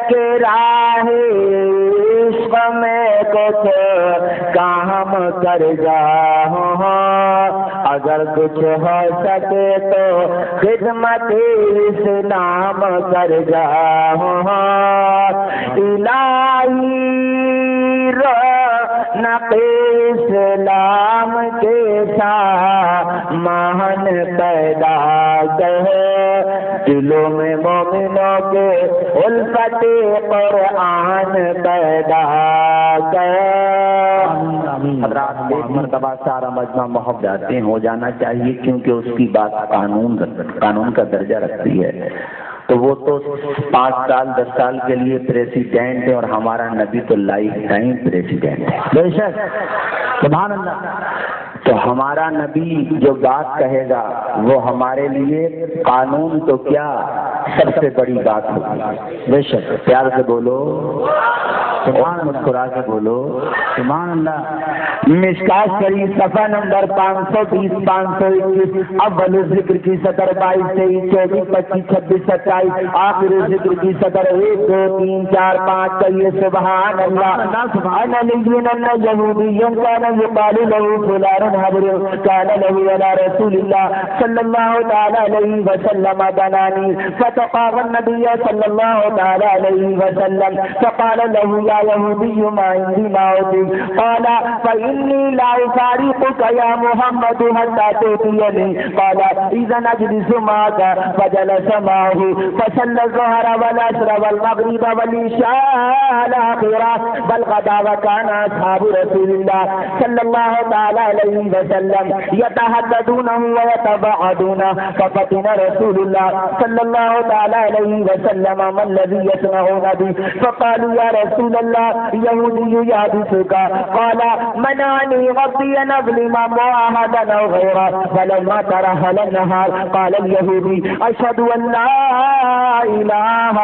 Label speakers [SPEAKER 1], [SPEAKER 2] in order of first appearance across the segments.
[SPEAKER 1] کہ راہ عشق میں کچھ کام کر جاؤں، اگر کچھ ہو سکے تو خدمت اسلام کر جاؤں، الہی رونق اسلام کے سامان پیدا کر، دلوں میں مومنوں کے الفت قرآن پیدا کر۔ حضرات ایک مرتبہ سارا مجمع محبت ہو جانا چاہیے، کیونکہ اس کی بات قانون کا درجہ رکھتی ہے، تو وہ تو 5 سال 10 سال کے لیے پریسیڈنٹ ہے، اور ہمارا نبی تو لائف ٹائم پریسیڈنٹ ہے۔ بے شک، سبحان اللہ۔ تو ہمارا نبی جو بات کہے گا وہ ہمارے لیے قانون تو کیا سب سے بڑی بات ہوگی۔ بے شک، پیار سے بولو سبحان اللہ، مسکرا کے بولو سبحان اللہ۔ مشکاۃ شریف صفحہ نمبر 520 521، اول ذکر کی سطر 22 23 24 25 26 27، آخر ذکر کی سطر 1 2 3 4 5 کہیے سبحان اللہ۔ سبحان اللہ یہودیوں کان یقال له فلان حبر کان له علی رسول اللہ صلی اللہ تعالی علیہ وسلم بنانی، فتقاضى النبي صلی اللہ تعالی علیہ وسلم فقال له يا يهودي ما عندي ما أوتيك، قال فإني لا أفارقك يا محمد حتى تؤتيني، قال إذا نجلس معك، فجلس معه فصلى الظهر والعصر والمغرب والعشاء الآخرة بل غدا، وكان أصحاب رسول الله صلى الله تعالى عليه وسلم يتحدثونه ويتباعدونه، ففتن رسول الله صلى الله تعالى عليه وسلم ما الذي يصنعون به، فقالوا يا رسول الله يهودي يحدثك، قال منعني ربي أن أظلم معاهدا أو غيره، فلما ترحل النهار قال اليهودي أشهد أن لا إله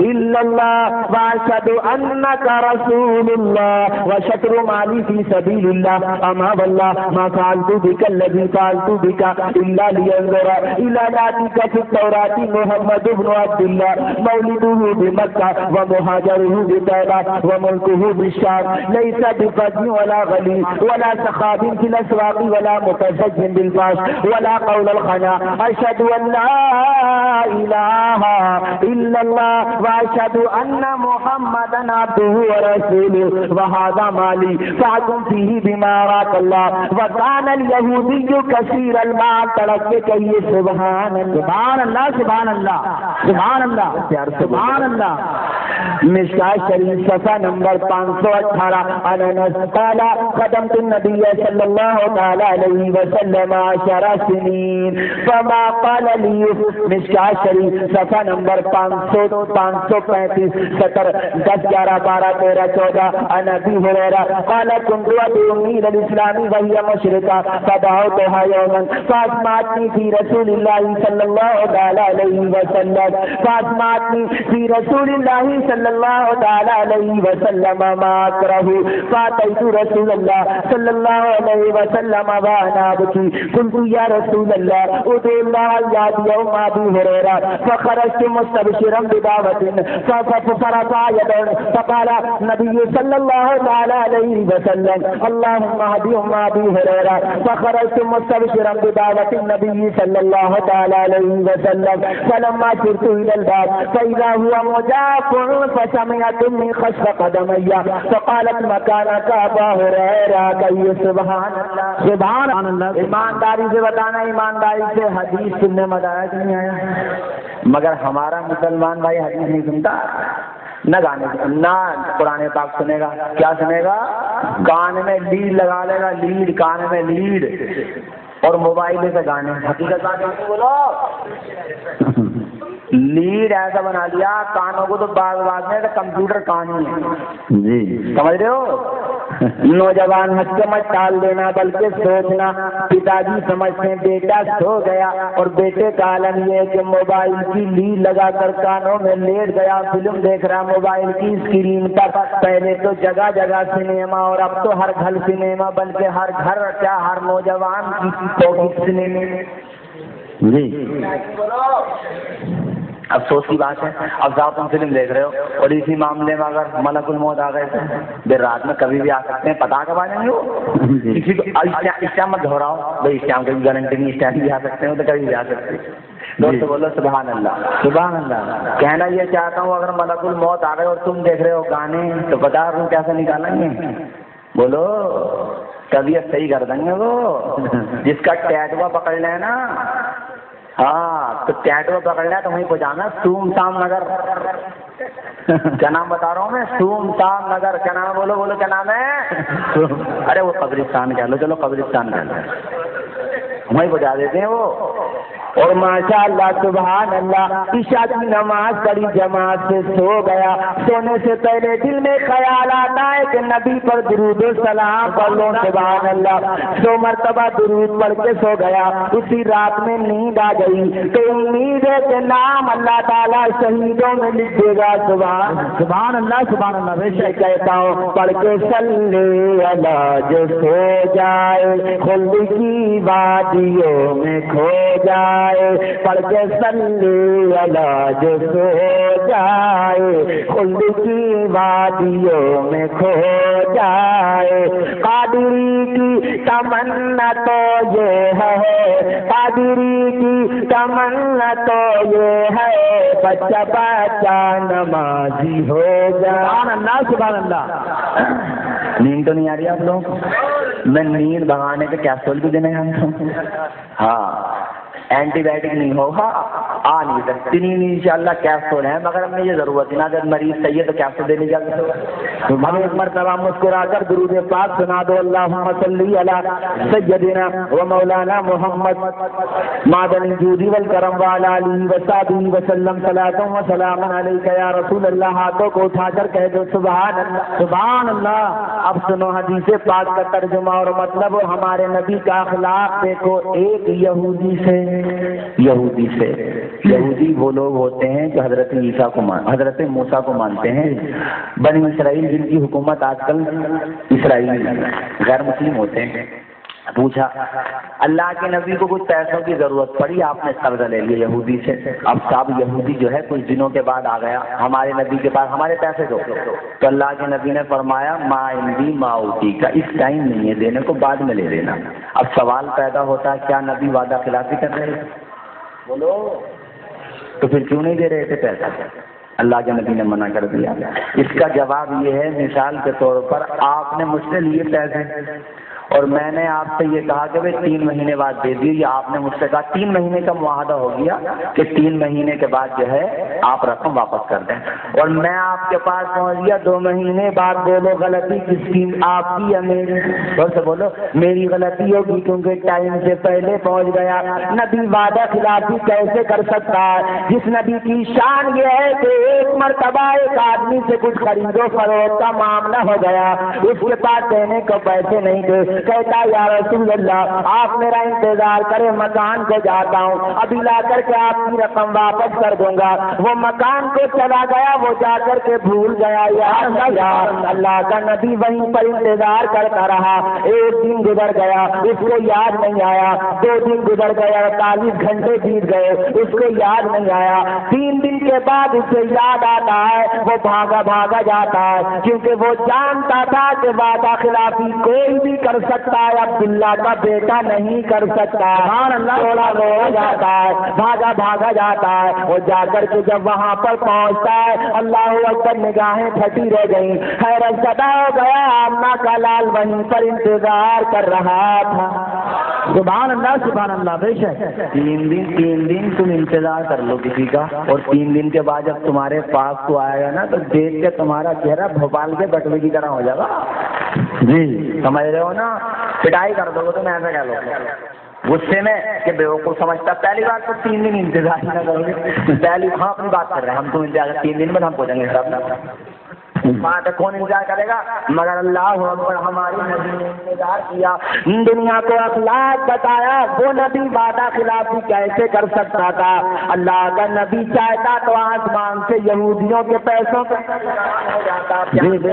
[SPEAKER 1] إلا الله وأشهد أنك رسول الله وشطر مالي في سبيل الله، أما والله ما فعلت بك الذي فعلت بك إلا لينظر إلى ذاتك في التوراة محمد بن عبد الله مولده بمكة ومهاجره بطيبة وملكه بالشام، ليس بفضل ولا غلي ولا سخاب في الأسواق ولا متزج بالفاش ولا قول الخنا، أشهد أن لا إله إلا الله وأشهد أن محمدا عبده ورسوله، وهذا مالي فاحكم فيه بما أراك الله، وكان اليهودي كثير المال، ترك كي سبحان الله سبحان الله سبحان الله سبحان الله۔ مشکاۃ شریف صفحہ نمبر 518، انس قال خدمت النبي صلی اللہ تعالی علیہ وسلم 10 سنین فما قال لي، مشکاۃ شریف صفحہ نمبر 535 70 10 11 12 13 14، عن ابي هريره قال كنت ادعوني الى الاسلام وهي مشركه فدعوتها يوما فاسمعتني في رسول الله صلى الله تعالی علیہ وسلم، فاسمعتني في رسول الله صلى الله تعالی علیہ وسلم ما اكره، فاتيت رسول الله صلى الله عليه وسلم وانا ابكي، قلت يا رسول الله ادعو الله يهدي يوم ابي هريره، فخرجت مستبشرا بدعوة فرفع يده فقال النبي صلى الله تعالى عليه وسلم اللهم اهد يوم ابي هريره، فخرجت مستبشرا بدعوة النبي صلى الله تعالى عليه وسلم، فلما سرت الى الباب فاذا هو مجاف، فسمعت من خشف قدمي فقالت مكانك ابا هريره، کہ سبحان اللہ سبحان اللہ۔ ایمانداری سے بتانا، ایمانداری سے حدیث سننے میں آیا کہ نہیں آیا؟ مگر ہمارا مسلمان بھائی حدیث نہیں سنتا، نہ گانے نہ قرآن پاک سنے گا، کیا سنے گا؟ کان میں لیڈ لگا لے گا، لیڈ کان میں لیڈ، اور موبائل سے گانے، حقیقت بات بولو لیڈ ایسا بنا لیا کانوں کو، تو بعض میں کمپیوٹر کان ہی ہے جی، سمجھ رہے ہو؟ نوجوان ہنس کے مت ٹال دینا، بلکہ سوچنا۔ پتا جی سمجھتے ہیں بیٹا سو گیا، اور بیٹے کا عالم یہ ہے کہ موبائل کی لیڈ لگا کر کانوں میں لیٹ گیا، فلم دیکھ رہا موبائل کی اسکرین پر۔ پہلے تو جگہ جگہ سنیما، اور اب تو ہر گھر سنیما، بلکہ ہر گھر کیا ہر نوجوان کی پاکٹ سنیما جی۔ افسوس کی بات ہے، اب صاحب تم فلم دیکھ رہے ہو اور اسی معاملے میں اگر ملک الموت آ گئے تو دیر رات میں کبھی بھی آ سکتے ہیں، پتا کب آ جائیں گے وہ کسی کو اس ٹائم مت دہراؤ بھائی، اس ٹائم کی گارنٹی نہیں، اس ٹائم بھی آ سکتے ہیں تو کبھی بھی آ سکتے ہیں۔ دوستو بولو سبحان اللہ سبحان اللہ۔ کہنا یہ چاہتا ہوں اگر ملک الموت آ گئے اور تم دیکھ رہے ہو گانے تو بتا رہا ہوں کیسے نکالیں گے، بولو طبیعت صحیح کر دیں گے وہ، جس کا ٹیٹوا پکڑ لے نا، ہاں تو ٹیٹوا پکڑ لیا تو وہیں پہ جانا، سوم سام نگر، کیا نام بتا رہا ہوں میں، سوم سام نگر، کیا نام ہے بولو بولو کیا نام ہے، ارے وہ قبرستان کہہ لو، چلو قبرستان کہہ لو، وہیں پہنچا دیتے ہیں وہ۔ اور ماشاء اللہ سبحان اللہ، عشاء کی نماز پڑھی جماعت سے سو گیا، سونے سے پہلے دل میں خیال آتا ہے کہ نبی پر درود و سلام پڑھ لو، سبحان اللہ، 100 مرتبہ درود پڑھ کے سو گیا، اسی رات میں نیند آ گئی تو امید ہے کہ نام اللہ تعالیٰ شہیدوں میں لکھ دے گا، سبحان اللہ سبحان اللہ۔ میں کہتا ہوں پڑھ کے صلی اللہ جو سو جائے خلد کی وادیوں میں کھو جائے، پڑھ کے صلی اللہ جو سو جائے خلد کی وادیوں میں کھو جائے، قادری کی تمنا تو یہ ہے، قادری کی تمنا تو یہ ہے، بچہ بچہ نمازی ہو جائے، سبحان اللہ سبحان اللہ۔ نیند تو نہیں آ رہی آپ لوگوں کو؟ میں نیند بھگانے کے کیپسول بھی دینے جانتا ہوں، ہاں اینٹی بائیوٹک نہیں ہوگا، آ نہیں سکتی نہیں انشاءاللہ کیپسول ہیں، مگر ہمیں یہ ضرورت ہے نا اگر مریض صحیح ہے تو کیپسول دینی چاہیے۔ ہم ایک مرتبہ مسکرا کر درود پاک سنا دو، اللہم صلی علی سیدنا و مولانا محمد معدن الجود والکرم وعلی آلہ وصحبہ وسلم، صلاۃ و سلام علیک یا رسول اللہ۔ ہاتھوں کو اٹھا کر کہہ دو سبحان اللہ سبحان اللہ۔ اب سنو حدیث پاک کا ترجمہ اور مطلب، ہمارے نبی کا اخلاق دیکھو، ایک یہودی یہودی وہ لوگ ہوتے ہیں جو حضرت موسیٰ کو مانتے ہیں، بنی اسرائیل جن کی حکومت آج کل اسرائیل غیر مسلم ہوتے ہیں۔ پوچھا اللہ کے نبی کو کچھ پیسوں کی ضرورت پڑی، آپ نے قرضہ لے لیا یہودی سے، اب صاحب یہودی جو ہے کچھ دنوں کے بعد آ گیا ہمارے نبی کے پاس، ہمارے پیسے دو، تو اللہ کے نبی نے فرمایا ما عندی ما اوتی کا، اس ٹائم نہیں ہے دینے کو، بعد میں لے لینا۔ اب سوال پیدا ہوتا ہے کیا نبی وعدہ خلافی کر رہے ہیں؟ بولو تو پھر کیوں نہیں دے رہے تھے پیسہ؟ اللہ کے نبی نے منع کر دیا۔ اس کا جواب یہ ہے، مثال کے طور پر آپ نے مجھ سے لیے پیسے اور میں نے آپ سے یہ کہا کہ 3 مہینے بعد دے دیے، یا آپ نے مجھ سے کہا 3 مہینے کا معاہدہ ہو گیا کہ 3 مہینے کے بعد جو ہے آپ رقم واپس کر دیں، اور میں آپ کے پاس پہنچ گیا 2 مہینے بعد، بولو غلطی کس کی، آپ کی یا میری؟ اور سے بولو میری غلطی ہوگی کیونکہ ٹائم سے پہلے پہنچ گیا۔ نبی وعدہ خلافی کیسے کر سکتا ہے؟ جس نبی کی شان یہ ہے کہ ایک مرتبہ ایک آدمی سے کچھ خرید و فروخت کا معاملہ ہو گیا، اس کے پاس دینے کو پیسے نہیں تھے، کہتا یا رسول اللہ آپ میرا انتظار کریں، مکان کو جاتا ہوں، ابھی لا کر کے آپ کی رقم واپس کر دوں گا۔ وہ مکان کو چلا گیا، وہ جا کر کے بھول گیا، یار اللہ کا نبی وہیں پر انتظار کرتا رہا۔ 1 دن گزر گیا، اس کو یاد نہیں آیا، 2 دن گزر گیا، 48 گھنٹے بیت گئے، اس کو یاد نہیں آیا، 3 دن کے بعد اسے یاد آتا ہے، وہ بھاگا جاتا ہے، کیونکہ وہ جانتا تھا کہ وعدہ خلافی کوئی بھی کر سکتا ہے، عبداللہ کا بیٹا نہیں کر سکتا۔ تھوڑا رویا جاتا ہے، بھاگا جاتا ہے، وہ جا کر کے جب وہاں پر پہنچتا ہے، اللہ اکبر، نگاہیں پھٹی رہ گئی، حیرت زدہ ہو گیا، آمنہ کا لال وہیں پر انتظار کر رہا تھا۔ سبحان اللہ بے شک 3 دن تم انتظار کر لو کسی کا، اور 3 دن کے بعد جب تمہارے پاس کو آئے گا نا تو دیکھ کے تمہارا چہرہ بھوپال کے بٹوے کی طرح ہو جائے گا، جی سمجھ رہے ہو نا؟ پٹائی کر دو گے تو میں ایسا کہہ لو غصے میں کہ بیوقوف سمجھتا، پہلی بات تو 3 دن انتظار نہ کرو گے، پہلی ہاں اپنی بات کر رہے ہیں ہم، تو انتظار 3 دن میں ہم پہنچیں گے وہاں تک کون انتظار کرے گا؟ مگر اللہ اکبر، ہماری نبی نے انتظار کیا، دنیا کو اخلاق بتایا۔ وہ نبی وعدہ خلافی کیسے کر سکتا تھا؟ اللہ کا نبی چاہتا تو آسمان سے یہودیوں کے پیسوں کا ہو جاتا۔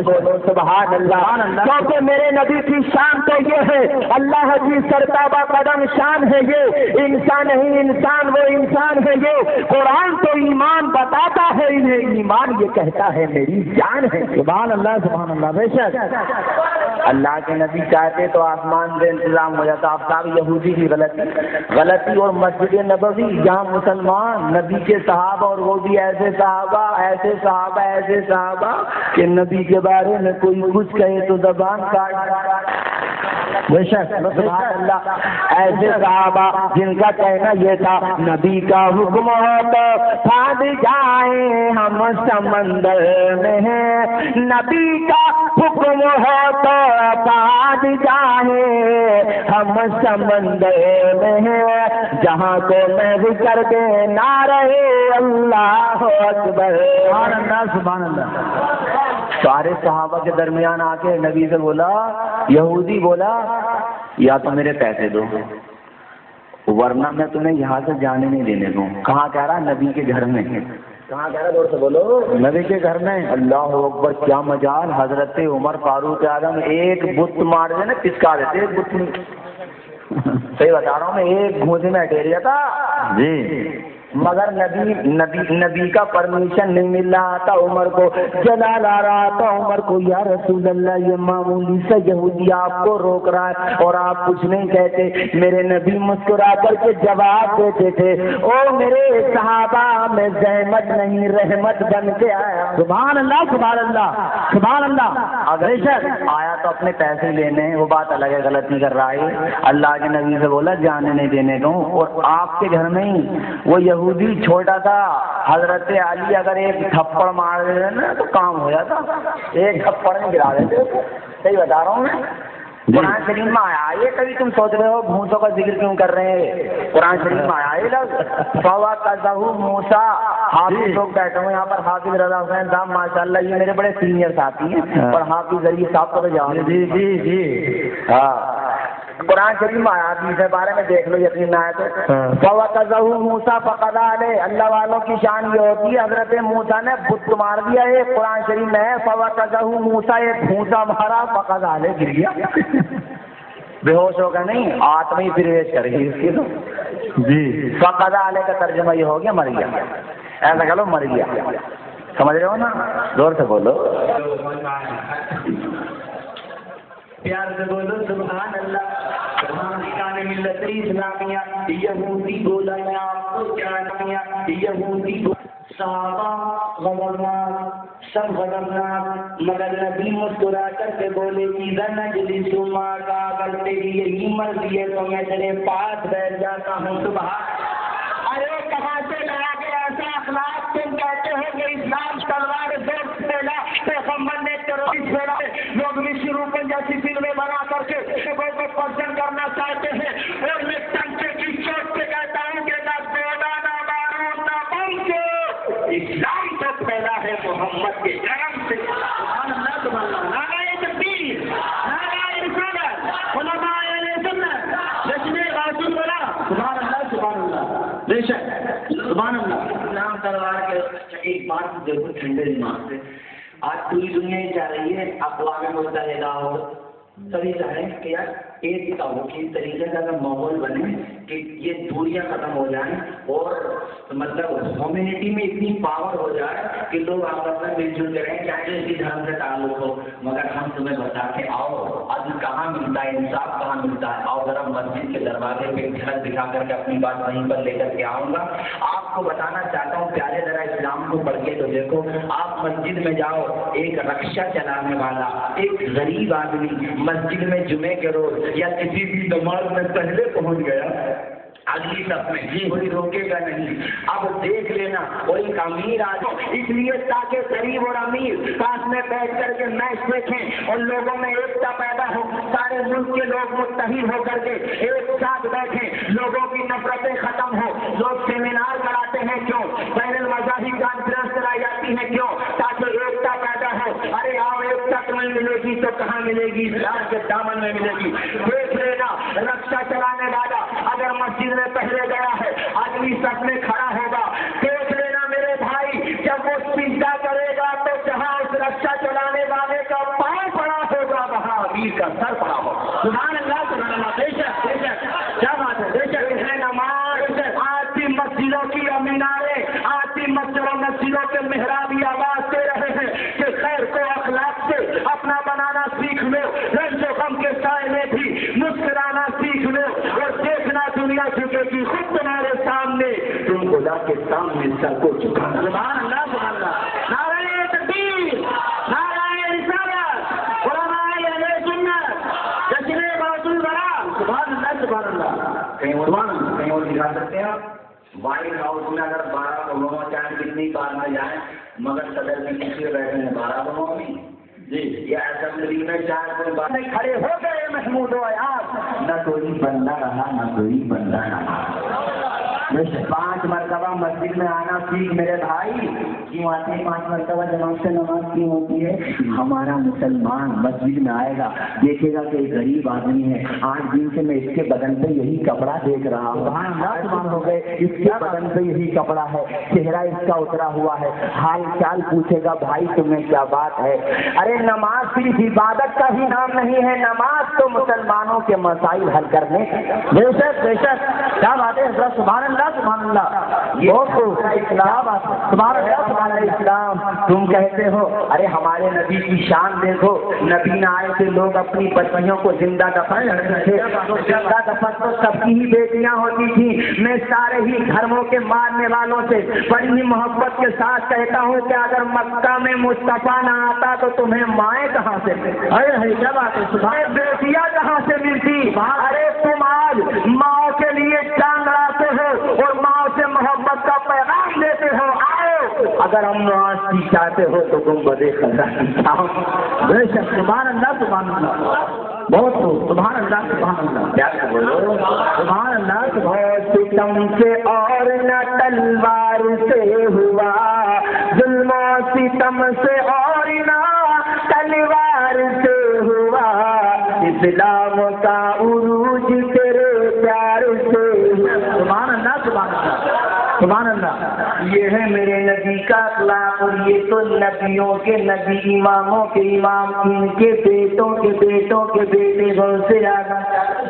[SPEAKER 1] بولو سبحان اللہ۔ کیونکہ میرے نبی کی شان تو یہ ہے، اللہ کی سرتابہ قدم شان ہے یہ، انسان نہیں انسان، وہ انسان ہے یہ۔ قرآن تو ایمان بتاتا ہے انہیں، ایمان یہ کہتا ہے میری جان ہے۔ سبحان اللہ سبحان اللہ۔ بے شک اللہ کے نبی چاہتے تو آسمان سے انتظام ہو جاتا۔ آفتاب یہودی کی غلطی اور مسجد نبوی جہاں مسلمان نبی کے صحابہ، اور وہ بھی ایسے صحابہ کہ نبی کے بارے میں کوئی کچھ کہے تو زبان کاٹ۔ بے شک سبحان اللہ۔ ایسے صحابہ جن کا کہنا یہ تھا نبی کا حکم ہو تو پھاند جائیں ہم سمندر میں ہیں، نبی کا حکم ہو تو پھاند جائیں ہم سمندر میں ہیں، جہاں کو محو کر دے نعرہ اللہ اکبر۔ سبحان اللہ سبحان اللہ۔ سارے صحابہ کے درمیان آ کے نبی سے بولا، یہودی بولا یا تو میرے پیسے دو ورنہ میں تمہیں یہاں سے جانے نہیں دینے دوں۔ کہاں کہہ رہا؟ نبی کے گھر میں۔ کہاں کہہ رہا؟ زور سے بولو۔ نبی کے گھر میں۔ اللہ اکبر، کیا مجال! حضرت عمر فاروق اعظم ایک بت مار دے نا، پسکا دیتے ایک بت۔ صحیح بتا رہا ہوں میں، ایک گھونسے میں اٹیریا تھا جی، مگر نبی کا پرمیشن نہیں مل رہا تھا عمر کو، جلال آ رہا تھا عمر کو، یا رسول اللہ یہ معمولی سا یہودی آپ کو روک رہا ہے اور آپ کچھ نہیں کہتے۔ میرے نبی مسکرا کر کے جواب دیتے تھے، او میرے صحابہ میں زحمت نہیں رحمت بن کے آیا۔ سبحان اللہ سبحان اللہ سبحان اللہ۔ اگر آیا تو اپنے پیسے لینے، وہ بات الگ ہے، غلطی کر رہا ہے۔ اللہ کے نبی سے بولا جانے نہیں دینے دوں، اور آپ کے گھر میں ہی وہ یہودی چھوٹا تھا، حضرت علی اگر ایک تھپڑ مار دیتے نا تو کام ہو جاتا، ایک تھپڑ میں گرا دیتے۔ صحیح بتا رہا ہوں میں۔ قرآن شریف میں آیا یہ، کبھی تم سوچ رہے ہو بھوسوں کا ذکر کیوں کر رہے ہیں؟ قرآن شریف میں آیا یہ لفظ فَوَقَذَهُ موسیٰ۔ حافظ لوگ بیٹھے ہوئے یہاں پر، حافظ رضا حسین صاحب ماشاء اللہ یہ میرے بڑے سینئر ساتھی ہیں، اور حافظ علی صاحب کو تو جانتے ہیں۔ جی ہاں، قرآن شریف میں آیا اس بارے میں دیکھ لو، یقین نہ آئے تو فَوَقَذَهُ مُوسَىٰ فَقَضَىٰ عَلَيْهِ۔ اللہ والوں کی شان یہ ہوتی ہے، حضرت موسیٰ نے بت مار دیا ہے، قرآن شریف میں ہے فَوَقَذَهُ مُوسَىٰ، ایک بھوسا مارا، فَقَضَىٰ عَلَيْهِ گر گیا، بے ہوش ہوگا نہیں، آتما ہی پرویش کرے گی اس کی تو جی۔ فَقَضَىٰ عَلَيْهِ کا ترجمہ یہ ہو گیا مر گیا، ایسا کہہ لو مر گیا، سمجھ رہے ہو نا؟ زور سے بولو، پیار سے بولو سبحان اللہ۔ ملت اسلامیہ یہودی بولا، میں آپ کو جانیا یہودی صحابہ غضبناک، سب غضبناک، مگر نبی مسکرا کر کے بولے اذا نجلس معک، اگر تیری یہی مرضی ہے تو میں تیرے پاس بیٹھ جاتا ہوں۔ سبحان۔ ارے کہاں سے لا کے ایسا اخلاق تم کہتے ہو کہ اسلام تلوار دوست پھیلا، پیغمبر نے ٹیررسٹ پھیلا، لوگ بھی شروع میں جیسی فلمیں بنا کر کے لوگوں کو پسند کرنا چاہتے ہیں، اور میں ٹنکے کی چوٹ سے کہتا ہوں کہ نہ گولا نہ بارود نہ بم سے اسلام تو پھیلا ہے محمد کے جنم سے۔ سبحان اللہ سبحان اللہ۔ نعرہ تکبیر، نعرہ رسالت، علماء اہل سنت، جشن غازی بولا، سبحان اللہ سبحان اللہ۔ بے شک سبحان اللہ۔ اسلام تلوار کے ایک بات دیکھو ٹھنڈے دماغ سے، آج پوری دنیا ہی چاہ رہی ہے اقوام متحدہ ہو، سبھی چاہ رہے ہیں کہ یار ایک توقیر طریقے کا ماحول بنے کہ یہ دوریاں ختم ہو جائیں، اور مطلب کمیونٹی میں اتنی پاور ہو جائے کہ لوگ آپس میں مل جل کریں، چاہے اسی دھرم سے تعلق ہو، مگر ہم تمہیں بتا کے آؤ عدل کہاں ملتا ہے، انصاف کہاں ملتا ہے، آؤ ذرا مسجد کے دروازے پہ جھلک دکھا کر کے اپنی بات وہیں پر لے کر کے آؤں گا۔ آپ کو بتانا چاہتا ہوں پیارے، ذرا اسلام کو پڑھ کے تو دیکھو، آپ مسجد میں جاؤ، ایک رکشہ چلانے والا، ایک غریب آدمی مسجد میں جمعے کے روز یا کسی بھی نماز میں پہلے پہنچ گیا، اگلی صف میں کوئی روکے گا نہیں۔ اب دیکھ لینا کوئی امیر آدمی، اس لیے تاکہ غریب اور امیر ساتھ میں بیٹھ کر کے میچ دیکھیں اور لوگوں میں ایکتا پیدا ہو، سارے ملک کے لوگ متحد ہو کر کے ایک ساتھ بیٹھیں، لوگوں کی نفرتیں ختم ہو۔ لوگ سیمینار کراتے ہیں کیوں؟ بین المذاہبی کانفرنس کرائی جاتی ہے کیوں؟ تاکہ ایکتا پیدا ہو۔ ارے کہاں ملے گی؟ اسلام کے دامن میں ملے گی۔ دیکھ لینا رکشا چلانے والا اگر مسجد میں پہلے گیا ہے اگلی صف میں کھڑا ہوگا، دیکھ لینا میرے بھائی جب وہ سجدہ کرے گا تو جہاں اس رکشا چلانے والے کا پاؤں پڑا ہوگا وہاں امیر کا سر پڑا ہوگا۔ سبحان اللہ سبحان اللہ، بے شک بے شک، کیا بات ہے، بے شک ہے نماز آتی مسجدوں کی میناریں، آتی مسجدوں کے محراب یہ آواز دے رہے ہیں کہ خیر کو اخلاق سے اپنا بنانا سیکھ لو، رنج و غم کے سائے میں بھی مسکرانا سیکھ لو، اور دیکھنا دنیا جھکے گی خود تمہارے سامنے، تم خدا کے سامنے سر کو جھکانا۔ سبحان اللہ سبحان اللہ، نعرہ تکبیر، نعرہ رسالت، علماء اہل سنت، جشن غوث الورا، سبحان اللہ سبحان اللہ۔ کہیں اور دکھا سکتے ہیں آپ؟ وائٹ ہاؤس میں اگر 12 لوگوں چاہیں کتنی بار میں جائیں مگر صدر میں کسی بیٹھے ہیں 12 لوگوں میں جی، یا اسمبلی میں چاہے کوئی بات نہیں، کھڑے ہو گئے محمود و ایاز، نہ کوئی بندہ رہا نہ کوئی بندہ رہا۔ 5 مرتبہ مسجد میں آنا سیکھ میرے بھائی، کیوں آتے ہیں 5 مرتبہ جماعت سے نماز کیوں ہوتی ہے؟ ہمارا مسلمان مسجد میں آئے گا دیکھے گا کہ ایک غریب آدمی ہے، 8 دن سے میں اس کے بدن پہ یہی کپڑا دیکھ رہا ہوں، ہو گئے اس کے بدن پہ یہی کپڑا ہے، چہرہ اس کا اترا ہوا ہے، حال چال پوچھے گا بھائی تمہیں کیا بات ہے؟ ارے نماز صرف عبادت کا ہی نام نہیں ہے، نماز تو مسلمانوں کے مسائل حل کرنے کا۔ بے شک بے شک، کیا بات ہے، سبحان اللہ سبحان اللہ، اسلام سبحان اللہ سبحان اللہ اسلام۔ تم کہتے ہو ارے ہمارے نبی کی شان دیکھو، نبی نہ آئے تھے لوگ اپنی بچیوں کو زندہ دفن کرتے تھے، زندہ دفن تو سب کی ہی بیٹیاں ہوتی تھیں۔ میں سارے ہی دھرموں کے ماننے والوں سے بڑی ہی محبت کے ساتھ کہتا ہوں کہ اگر مکہ میں مصطفیٰ نہ آتا تو تمہیں مائیں کہاں سے ملتی؟ ارے کیا بات ہے، بیٹیاں کہاں سے ملتی؟ ارے تم آج ماں کے لیے جان لڑاتے ہو اور ماں سے محبت کا پیغام دیتے ہو، آؤ اگر ہم نواز چاہتے ہو تو تم بدے خزاں بے شک، سبحان اللہ سبحان اللہ، بہت سبحان اللہ سبحان اللہ، کیا بولو سبحان اللہ۔ بہت ستم سے اور نہ تلوار سے ہوا، ظلم و ستم سے اور نہ تلوار سے ہوا، اسلام کا عروج تیرے پیار سے ہوا۔ سبحان اللہ سبحان اللہ سبحان اللہ، یہ ہے میرے نبی کا اخلاق، اور یہ تو نبیوں کے نبی، اماموں کے امام، ان کے بیٹوں کے بیٹوں کے بیٹے بہت سے زیادہ۔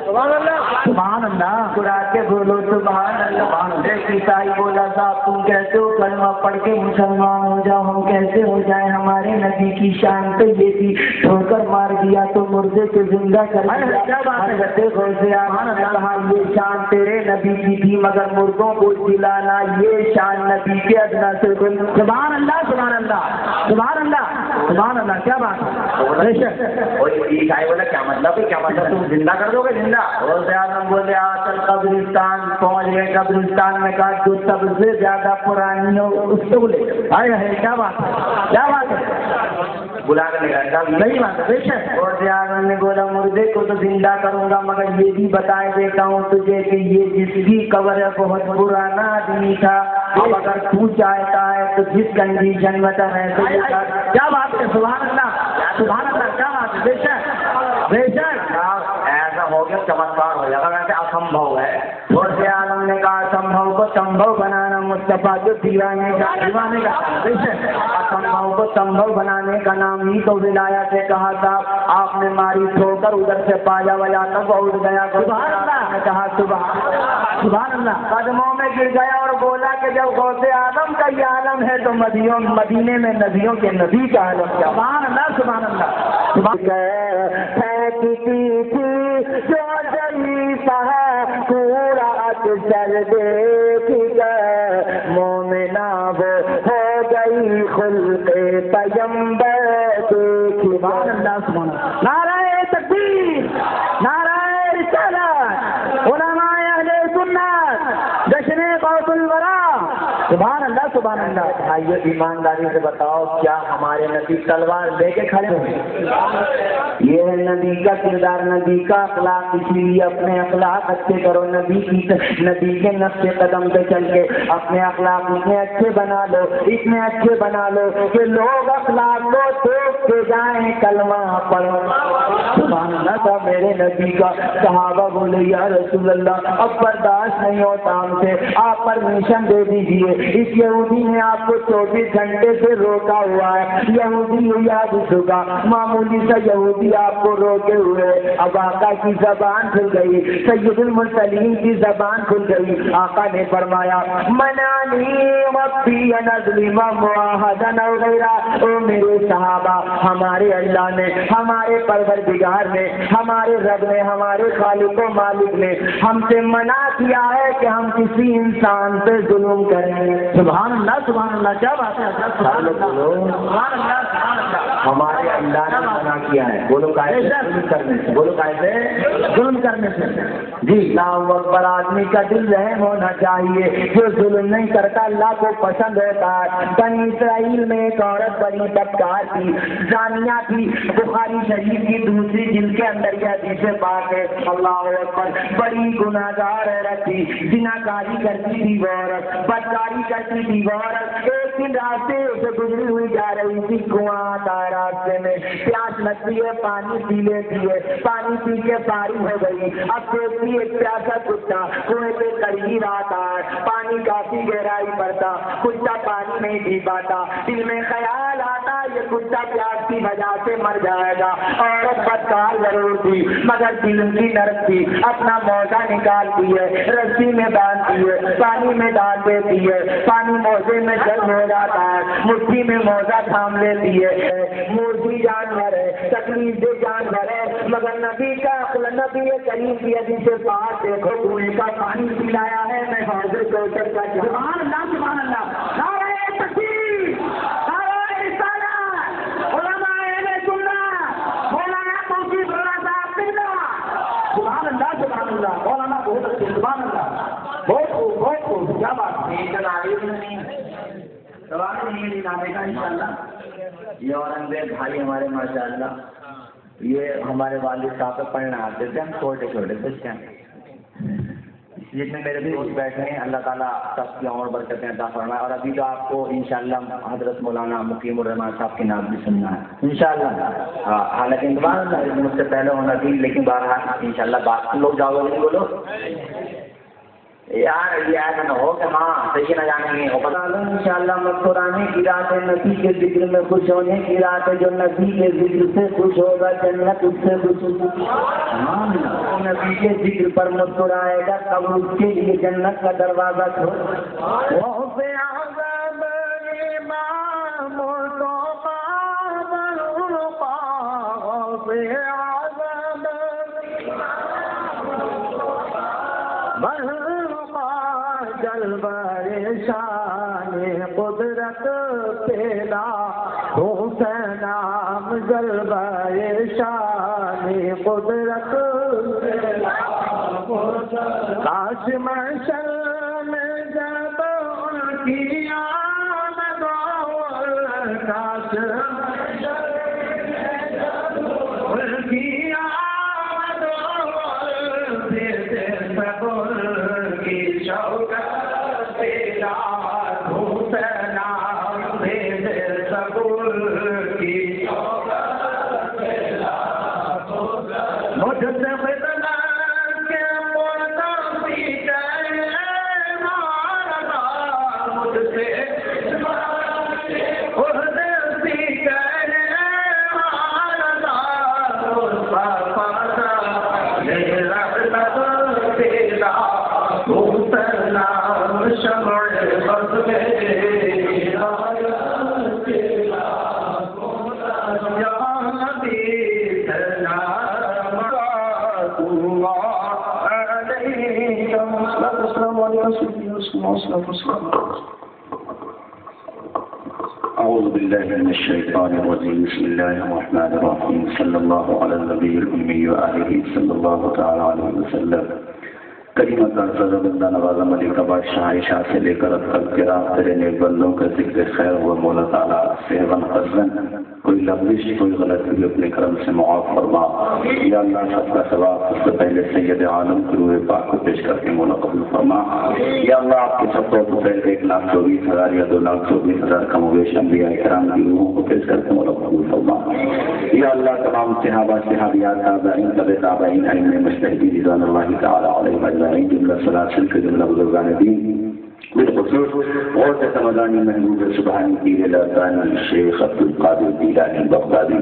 [SPEAKER 1] سبحان اللہ سبحان اللہ، قرآن کے بولو سبحان اللہ۔ ایک عیسائی بولا صاحب تم کیسے ہو کلمہ پڑھ کے مسلمان ہو جاؤ، ہم کیسے ہو جائیں؟ ہمارے نبی کی شان تو یہ تھی، ٹھوکر مار دیا تو مردے کو زندہ کر دیا۔ حضرت غوث اعظم نے کہا یہ شان تیرے نبی کی تھی مگر مردوں کو جلانا یہ شان نبی کے ادنا سے۔ سبحان اللہ سبحان اللہ سبحان اللہ سبحان اللہ، کیا بات ہے، عیسائی بولا کیا مطلب ہے، کیا مطلب تم زندہ کر دو گے زندہ؟ غوث اعظم بولے چل قبرستان پہنچ گئے، قبرستان میں کہا جو سب سے زیادہ پرانی ہو اس کو لے آئے ہے، کیا بات ہے، کیا بات ہے، بلا کر لگا نہیں بات ہے، بے شک۔ غوث اعظم نے بولا مردے کو تو زندہ کروں گا مگر یہ بھی بتائے دیتا ہوں تجھے کہ یہ جس کی قبر ہے بہت پرانا آدمی تھا، اب اگر تو چاہتا ہے تو جس کنڈیشن میں تھا کیا بات ہے، سبحان اللہ سبحان اللہ، کیا بات ہے، بے شک بے شک، ایسا ہو گیا چمتکار ہو جائے گا، ویسے اسمبھو ہے۔ غوث اعظم نے کہا اسمبھو کو سمبھو بنانا مصطفیٰ جو دیوانے کا بے شک، اسمبھو کو سمبھو بنانے کا نام ہی تو ولایت ہے۔ کہا صاحب آپ نے ماری ٹھوکر ادھر سے پاجا بجا تک اٹھ گیا، سبحان اللہ نے کہا سبحان اللہ، قدموں میں گر گیا اور بولا کہ جب غوث اعظم کا یہ عالم ہے تو مدینے میں نبیوں کے نبی کا عالم کیا؟ سبحان اللہ سبحان اللہ۔ پھینکتی تھی جو ضعیفہ پورا اکثر دیکھ گئے، مومنہ وہ ہو گئی خلق پیغمبر دیکھ۔ سبحان اللہ سبحان اللہ، نعرہ تکبیر، نعرہ رسالت، علماء اہل سنت، جشن غوث الورا، سبحان اللہ سبحان اللہ۔ بھائیو ایمانداری سے بتاؤ کیا ہمارے نبی تلوار لے کے کھڑے ہوئے؟ یہ ہے نبی کا کردار، نبی کا اخلاق، اسی لیے اپنے اخلاق اچھے کرو، نبی کے نقش قدم پہ چل کے اپنے اخلاق اتنے اچھے بنا لو، اتنے اچھے بنا لو کہ لوگ اخلاق کو دیکھ کے جائیں آئے کلمہ پڑھو. سبحان اللہ تھا میرے نبی کا. صحابہ بولے یا رسول اللہ اب برداشت نہیں ہوتا ہم سے, آپ پرمیشن دے دیجیے. اس یہودی نے آپ کو 24 گھنٹے سے روکا ہوا ہے. یہودی یاد ہوگا, معمولی سا یہودی آپ کو روکے ہوئے. اب آقا کی زبان کھل گئی, سید المرسلین کی زبان کھل گئی. آقا نے فرمایا منانی ربی نظلم معاہدن وغیرہ. او میرے صحابہ, ہمارے اللہ نے, ہمارے پروردگار نے, ہمارے رب نے, ہمارے خالق و مالک نے ہم سے منع کیا ہے کہ ہم کسی انسان پہ ظلم کریں. سبحان اللہ سبحان اللہ, کیا بات ہے حضرت, سبحان اللہ سبحان اللہ. ہمارے اللہ نے منع کیا ہے. بولو کیسے ظلم کرنے سے, بولو کیسے ظلم کرنے سے. جی اللہ اکبر. آدمی کا دل رحم ہونا چاہیے, جو ظلم نہیں کرتا اللہ کو پسند ہوتا ہے. بنی اسرائیل میں ایک عورت بڑی بدکار تھی, زانیہ تھی. بخاری شریف کی دوسری جلد کے اندر یہ حدیث پاک ہے. اللہ اکبر. بڑی گناہگار عورت تھی, زناکاری کرتی تھی وہ عورت, بدکاری کرتی تھی وہ عورت. ایک دن راستے سے گزری ہوئی جا رہی تھی, کنواں آتا ہے راستے میں, پیاس لگتی ہے, پانی پی لیتی ہے, پانی پی کے فارغ ہو گئی. اب دیکھتی ایک پیاسا کتا کنویں پہ قریب آتا ہے, پانی کافی گہرائی پر تھا, کتا پانی نہیں پی پاتا. دل میں خیال آتا یہ کتا پیاس کی وجہ سے مر جائے گا. عورت بدکار ضرور تھی مگر دل کی نرم تھی. اپنا موزہ نکالتی ہے, رسی میں باندھتی ہے, پانی میں ڈال دیتی ہے, پانی موزے میں گرم ہو جاتا ہے, مٹھی میں موزہ تھام لیتی ہے. مرغی جانور ہے, تکلیف دہ جانور ہے, مگر نبی کا نبی کریم کی حدیث پاک دیکھو, کنویں کا پانی پلایا ہے, میں حوض کوثر کا. سبحان اللہ سبحان اللہ. نعرہ تکبیر, نعرہ رسالت, علماء اہل سنت, مولانا توفیق اللہ صاحب قبلہ. سبحان اللہ سبحان اللہ. مولانا بہت اچھے, سبحان اللہ, بہت خوب بہت خوب. کیا بات ہے, سوال نہیں نامے کا انشاءاللہ. یہ اورنگزیب بھائی ہمارے ماشاء اللہ, یہ ہمارے والد صاحب پڑھنا آتے تھے, ہم چھوٹے چھوٹے بچے ہیں. جتنے میرے دوست بیٹھے ہیں اللہ تعالیٰ سب کی عمر برکتیں عطا فرمائے. اور ابھی تو آپ کو انشاءاللہ حضرت مولانا مقیم الرحمان صاحب کی نام بھی سننا ہے انشاءاللہ. حالانکہ انتظار مجھ سے پہلے ہونا تھی, لیکن بہرحال انشاءاللہ بات لوگ جاؤ گے. بولو یار یہ ایسا نہ ہو کہ ماں صحیح نہ جانے گے. انشاءاللہ مسکرانے کی رات ہے, نبی کے ذکر میں خوش ہونے کی رات ہے. جو نبی کے ذکر سے خوش ہوگا جنت اس سے خوش ہوگی. نبی کے ذکر پر مسکرائے گا تب اس کے لیے جنت کا دروازہ کھولے. شان قدرت پیلا حسین نام جلوہ شان قدرت پیلا. کاش محشر میں جب ان کی آمد ہو, کاش ان کی آمد ہو, دیتے سب ان کی شوکت
[SPEAKER 2] أعوذ بالله من الشيطان الرجيم. بسم الله الرحمن الرحيم. صلى الله على النبي الأمي وآله صلى الله تعالى عليه وسلم. کریمہ کا سزا بندہ نوازہ ملک بادشاہ عائشہ سے لے کر اب تک کے رات تیرے نیک بندوں کا ذکر خیر ہوا مولا تعالیٰ سے ون قصن کوئی لب لغزش کوئی غلطی بھی اپنے کرم سے معاف فرما. یا اللہ سب کا ثواب سب سے پہلے سید عالم کی روح پاک کو پیش کر کے مولا قبول فرما. یا اللہ آپ کے سب کو پہلے 1,24,000 یا 2,24,000 کم و بیش انبیاء کرام کی روحوں کو پیش کر کے مولا قبول فرما. یا اللہ تمام صحابہ صحابیات تابعین تابعین ائمہ مجتہدین رضوان اللہ تعالی علیہم اجمعین جملہ سلاسل کے جملہ بزرگان دین بالخصوص غوث سمدانی محبوب سبحانی پیر لازانی شیخ عبد القادر جیلانی بغدادی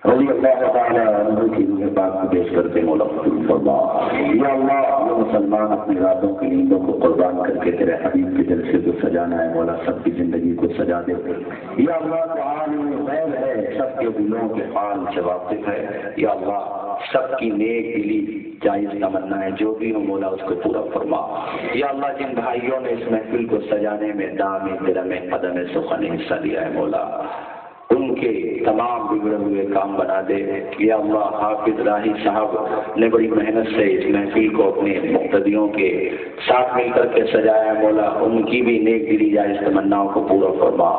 [SPEAKER 2] رضی اللہ تعالی عنہ کی روح پاک کو پیش کرتے مولا قبول فرما. یا اللہ جو مسلمان اپنی راتوں کی نیندوں کو قربان کر کے تیرے حبیب کے دل سے جو سجانا ہے مولا سب کی زندگی کو سجا دے. یا اللہ تو عالم غیب ہے, سب کے دلوں کے حال سے واقف ہے. یا اللہ سب کی نیک دلی جائز تمنا ہے جو بھی ہو مولا اس کو پورا فرما. یا اللہ جن بھائیوں نے اس محفل کو سجانے میں دام درم قدم سخن حصہ لیا ہے مولا ان کے تمام بگڑے ہوئے کام بنا دے. یا اللہ حافظ راہی صاحب نے بڑی محنت سے اس محفل کو اپنے مقتدیوں کے ساتھ مل کر کے سجایا مولا ان کی بھی نیک دلی جائز تمناؤں کو پورا فرما.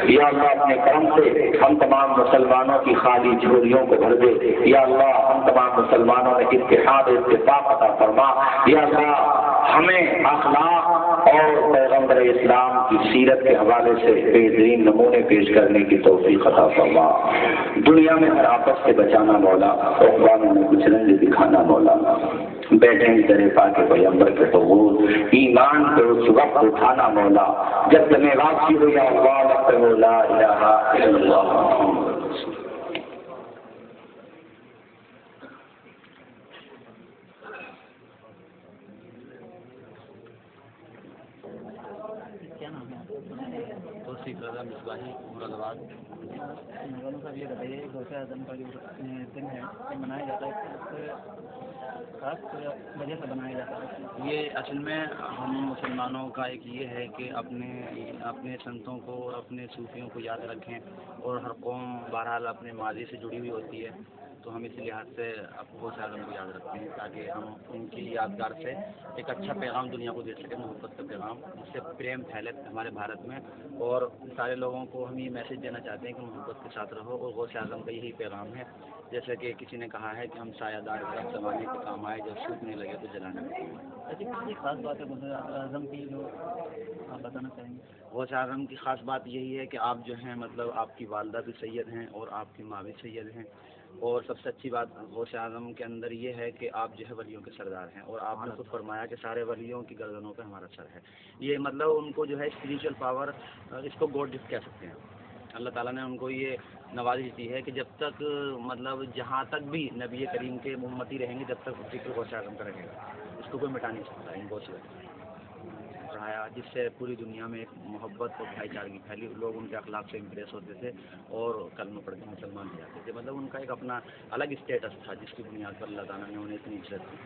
[SPEAKER 2] یا اللہ اپنے کرم سے ہم تمام مسلمانوں کی خالی جھولیوں کو بھر دے. یا اللہ ہم تمام مسلمانوں میں اتحاد اتفاق عطا فرما. یا اللہ ہمیں اخلاق اور پیغمبر اسلام کی سیرت کے حوالے سے بہترین نمونے پیش کرنے کی توفیق عطا فرما. دنیا میں ہر آپس سے بچانا مولا, اخباروں میں کچھ رنج دکھانا مولا, بیٹھیں در پاک پیغمبر کے حضور ایمان پہ اس وقت اٹھانا مولا جب تمہیں واپسی ہو. یا اللہ لا الہ الا اللہ.
[SPEAKER 3] مصباحی مراد آباد. صاحب یہ بتائیے غوث اعظم کا جو دن ہے یہ منایا جاتا ہے خاص وجہ سے بنایا جاتا ہے؟ یہ اصل میں ہم مسلمانوں کا ایک یہ ہے کہ اپنے سنتوں کو اور اپنے صوفیوں کو یاد رکھیں, اور ہر قوم بہرحال اپنے ماضی سے جڑی ہوئی ہوتی ہے, تو ہم اس لحاظ سے غوث اعظم کو یاد رکھتے ہیں تاکہ ہم ان کی یادگار سے ایک اچھا پیغام دنیا کو دے سکیں, محبت کا پیغام, جس سے پریم پھیلے ہمارے بھارت میں, اور سارے لوگوں کو ہم یہ میسج دینا چاہتے ہیں کہ محبت کے ساتھ رہو. اور غوث اعظم کا یہی پیغام ہے, جیسے کہ کسی نے کہا ہے کہ ہم سایہ دار درخت زمانے کے کام آئے, جب سوکھنے لگے تو جلانے کے کام آئے. ایسی کسی خاص بات ہے غوث اعظم کی جو آپ بتانا چاہیں گے؟ غوث اعظم کی خاص بات یہی ہے کہ آپ جو ہیں مطلب آپ کی والدہ بھی سید ہیں اور آپ کی ماں بھی سید ہیں, اور سب سے اچھی بات غوث اعظم کے اندر یہ ہے کہ آپ جو ہے ولیوں کے سردار ہیں, اور آپ نے خود فرمایا کہ سارے ولیوں کی گردنوں پہ ہمارا سر ہے. یہ مطلب ان کو جو ہے اسپریچول پاور, اس کو گاڈ گفٹ کہہ سکتے ہیں. اللہ تعالیٰ نے ان کو یہ نوازش دی ہے کہ جب تک مطلب جہاں تک بھی نبی کریم کے امتی رہیں گے جب تک ذکر غوث اعظم کا رہے گا, اس کو کوئی مٹا نہیں سکتا. ان کو رہا جس سے پوری دنیا میں ایک محبت اور بھائی چارگی پھیلی, لوگ ان کے اخلاق سے امپریس ہوتے تھے اور کلمہ پڑھ کے مسلمان ہو جاتے تھے. مطلب ان کا ایک اپنا الگ اسٹیٹس تھا جس کی بنیاد پر اللہ تعالیٰ نے انہیں اتنی عزت دی.